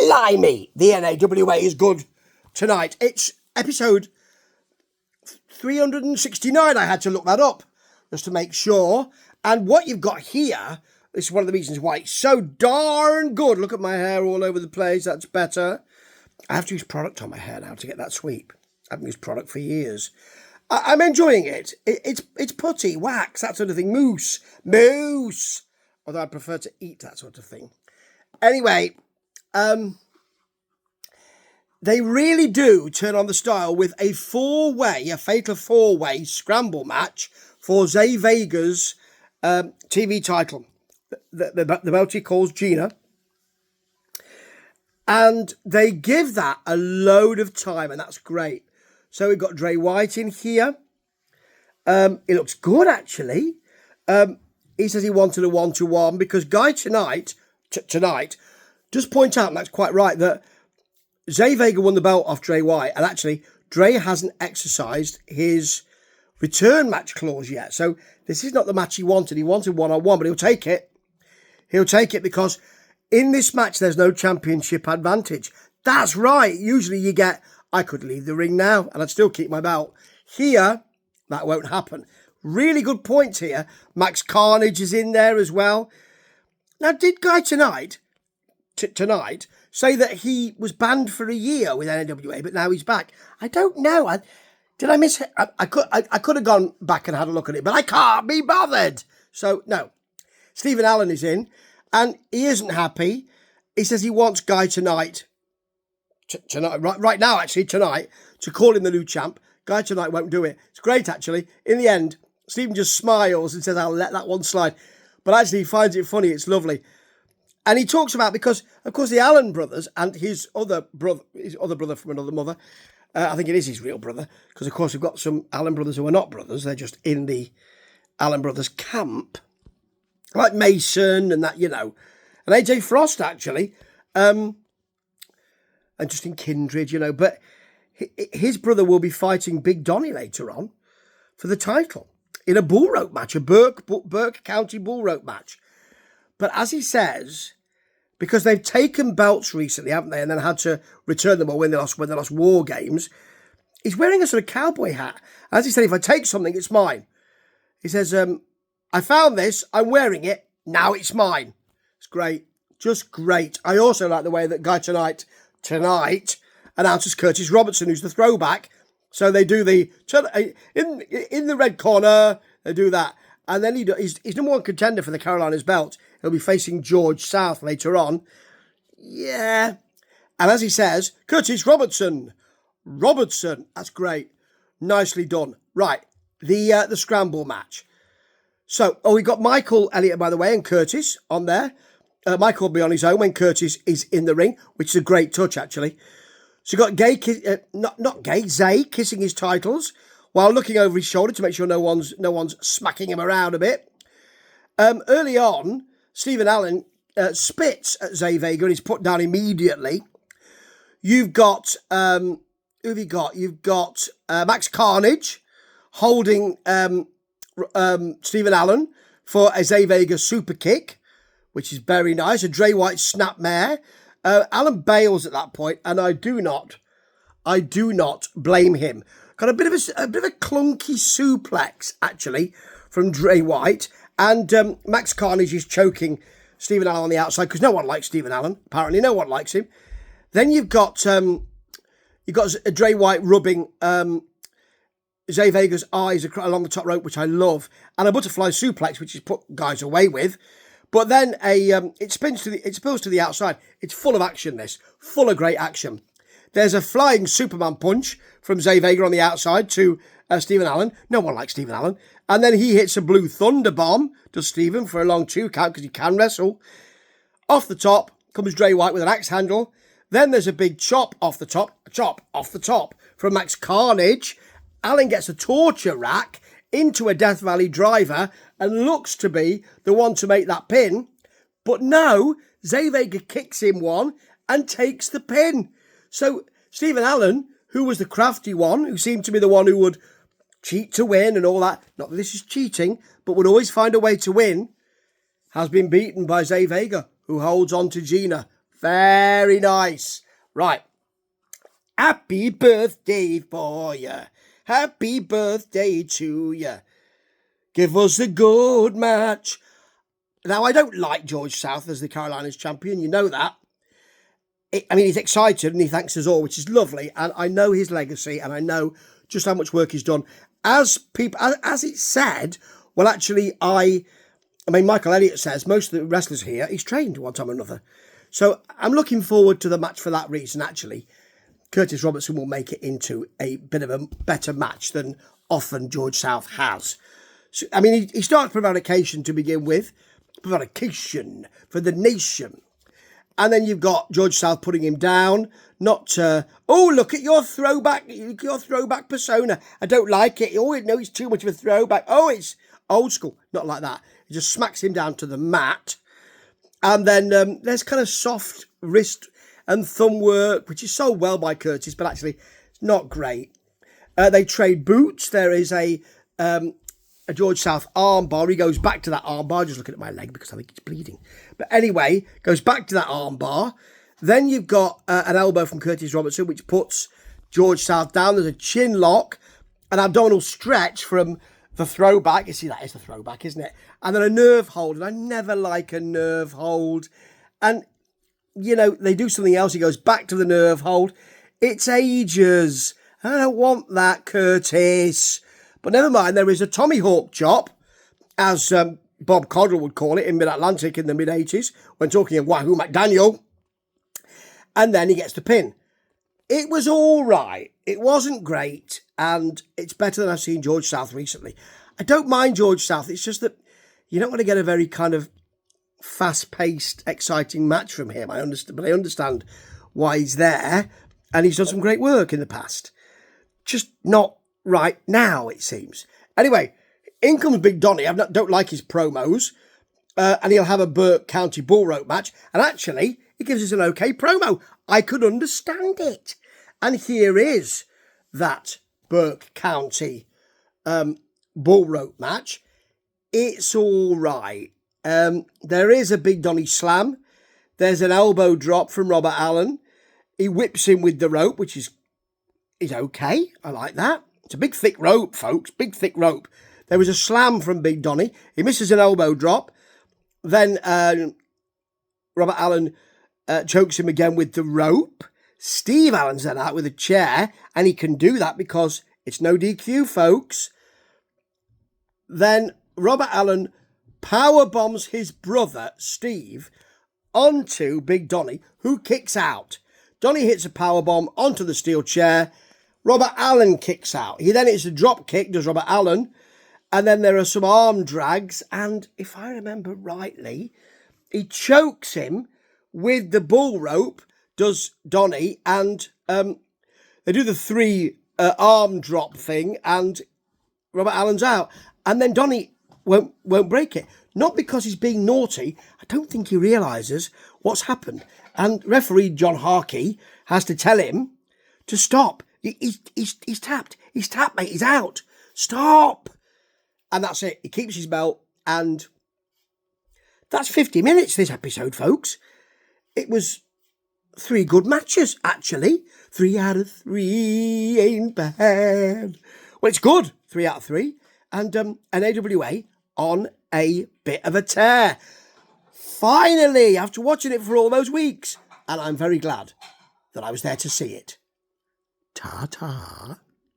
Blimey, the NAWA is good tonight. It's episode 369. I had to look that up just to make sure. And what you've got here, this is one of the reasons why it's so darn good. Look at my hair all over the place. That's better. I have to use product on my hair now to get that sweep. I haven't used product for years. I'm enjoying it. It's putty, wax, that sort of thing. Mousse. Although I prefer to eat that sort of thing. Anyway, they really do turn on the style with a fatal four-way scramble match for Zay Vega's TV title. The belt he calls Gina. And they give that a load of time, and that's great. So we've got Dre White in here. It looks good, actually. He says he wanted a 1-to-1 because Guy tonight does point out, and that's quite right, that Zay Vega won the belt off Dre White, and actually Dre hasn't exercised his return match clause yet. So this is not the match he wanted. He wanted 1-on-1, but he'll take it. He'll take it because in this match there's no championship advantage. That's right. Usually you get, I could leave the ring now and I'd still keep my belt. Here, that won't happen. Really good points here. Max Carnage is in there as well. Now, did Guy tonight say that he was banned for a year with NAWA, but now he's back? I don't know. Did I miss it? I could have gone back and had a look at it, but I can't be bothered. So, no. Stephen Allen is in, and he isn't happy. He says he wants Guy tonight, right now, actually, tonight, to call him the new champ. Guy tonight won't do it. It's great, actually. In the end, Stephen just smiles and says, I'll let that one slide. But actually, he finds it funny. It's lovely. And he talks about, because, of course, the Allen brothers and his other brother from another mother, I think it is his real brother, because, of course, we've got some Allen brothers who are not brothers. They're just in the Allen brothers camp. Like Mason and that, and AJ Frost, actually. And Justin Kindred, But his brother will be fighting Big Donnie later on for the title in a bullrope match, a Burke County Bullrope match. But as he says, because they've taken belts recently, haven't they, and then had to return them or when they lost war games, he's wearing a sort of cowboy hat. As he said, if I take something, it's mine. He says, I found this, I'm wearing it, now it's mine. It's great, just great. I also like the way that Guy tonight announces Curtis Robertson, who's the throwback. So they do in the red corner, they do that. And then he's number one contender for the Carolinas belt. He'll be facing George South later on. Yeah. And as he says, Curtis Robertson, that's great. Nicely done. Right, the scramble match. So, we got Michael Elliott, by the way, and Curtis on there. Michael will be on his own when Curtis is in the ring, which is a great touch, actually. So you got Zay kissing his titles while looking over his shoulder to make sure no one's smacking him around a bit. Early on, Stephen Allen spits at Zay Vega and he's put down immediately. You've got, who have you got? You've got Max Carnage holding Stephen Allen for a Zay Vega super kick, which is very nice. A Dre White snapmare. Allen bails at that point, and I do not blame him. Got a bit of a clunky suplex actually from Dre White, and Max Carnage is choking Stephen Allen on the outside because no one likes Stephen Allen. Apparently, no one likes him. Then you've got Dre White rubbing Zay Vega's eyes along the top rope, which I love, and a butterfly suplex, which is put guys away with. But then it spills to the outside. It's full of action, this. Full of great action. There's a flying Superman punch from Zay Vega on the outside to Stephen Allen. No one likes Stephen Allen. And then he hits a blue thunder bomb, does Stephen, for a long 2 count because he can wrestle. Off the top comes Dre White with an axe handle. Then there's a big chop off the top from Max Carnage. Allen gets a torture rack into a Death Valley driver and looks to be the one to make that pin. But no, Zay Vega kicks him one and takes the pin. So Stephen Allen, who was the crafty one, who seemed to be the one who would cheat to win and all that, not that this is cheating, but would always find a way to win, has been beaten by Zay Vega, who holds on to Gina. Very nice. Right. Happy birthday for you. Happy birthday to you. Give us a good match. Now, I don't like George South as the Carolinas champion. You know that. He's excited and he thanks us all, which is lovely. And I know his legacy and I know just how much work he's done. As it's said, well, actually, Michael Elliott says most of the wrestlers here, he's trained one time or another. So I'm looking forward to the match for that reason, actually. Curtis Robertson will make it into a bit of a better match than often George South has. So, he starts prevarication to begin with. Prevarication for the nation. And then you've got George South putting him down. Not, look at your throwback persona. I don't like it. Oh, no, it's too much of a throwback. Oh, it's old school. Not like that. He just smacks him down to the mat. And then there's kind of soft wrist and thumb work, which is sold well by Curtis, but actually it's not great. They trade boots. There is a George South armbar. He goes back to that armbar. Just looking at my leg because I think it's bleeding. But anyway, goes back to that armbar. Then you've got an elbow from Curtis Robertson, which puts George South down. There's a chin lock, an abdominal stretch from the throwback. You see, that is the throwback, isn't it? And then a nerve hold. And I never like a nerve hold. And, they do something else. He goes back to the nerve hold. It's ages. I don't want that, Curtis. But never mind, there is a Tommy Hawk chop, as Bob Codrell would call it in Mid-Atlantic in the mid-80s, when talking of Wahoo McDaniel. And then he gets the pin. It was all right. It wasn't great, and it's better than I've seen George South recently. I don't mind George South. It's just that you don't want to get a very kind of fast-paced, exciting match from him. I understand why he's there, and he's done some great work in the past. Just not right now, it seems. Anyway, in comes Big Donny. Don't like his promos, and he'll have a Burke County Bullrope match. And actually, he gives us an okay promo. I could understand it. And here is that Burke County Bullrope match. It's all right. There is a Big Donny slam. There's an elbow drop from Robert Allen. He whips him with the rope, which is okay. I like that. It's a big, thick rope, folks. Big, thick rope. There was a slam from Big Donny. He misses an elbow drop. Then Robert Allen chokes him again with the rope. Steve Allen's then out with a chair, and he can do that because it's no DQ, folks. Then Robert Allen power bombs his brother, Steve, onto Big Donny, who kicks out. Donny hits a power bomb onto the steel chair. Robert Allen kicks out. He then hits a drop kick, does Robert Allen. And then there are some arm drags. And if I remember rightly, he chokes him with the bull rope, does Donny. And they do the 3 arm drop thing. And Robert Allen's out. And then Donny won't break it. Not because he's being naughty. I don't think he realises what's happened. And referee John Harkey has to tell him to stop. He's tapped. He's tapped, mate. He's out. Stop. And that's it. He keeps his belt. And that's 50 minutes, this episode, folks. It was 3 good matches, actually. 3 out of 3 ain't bad. Well, it's good. 3 out of 3. And AWA on a bit of a tear. Finally, after watching it for all those weeks. And I'm very glad that I was there to see it. Ta-ta.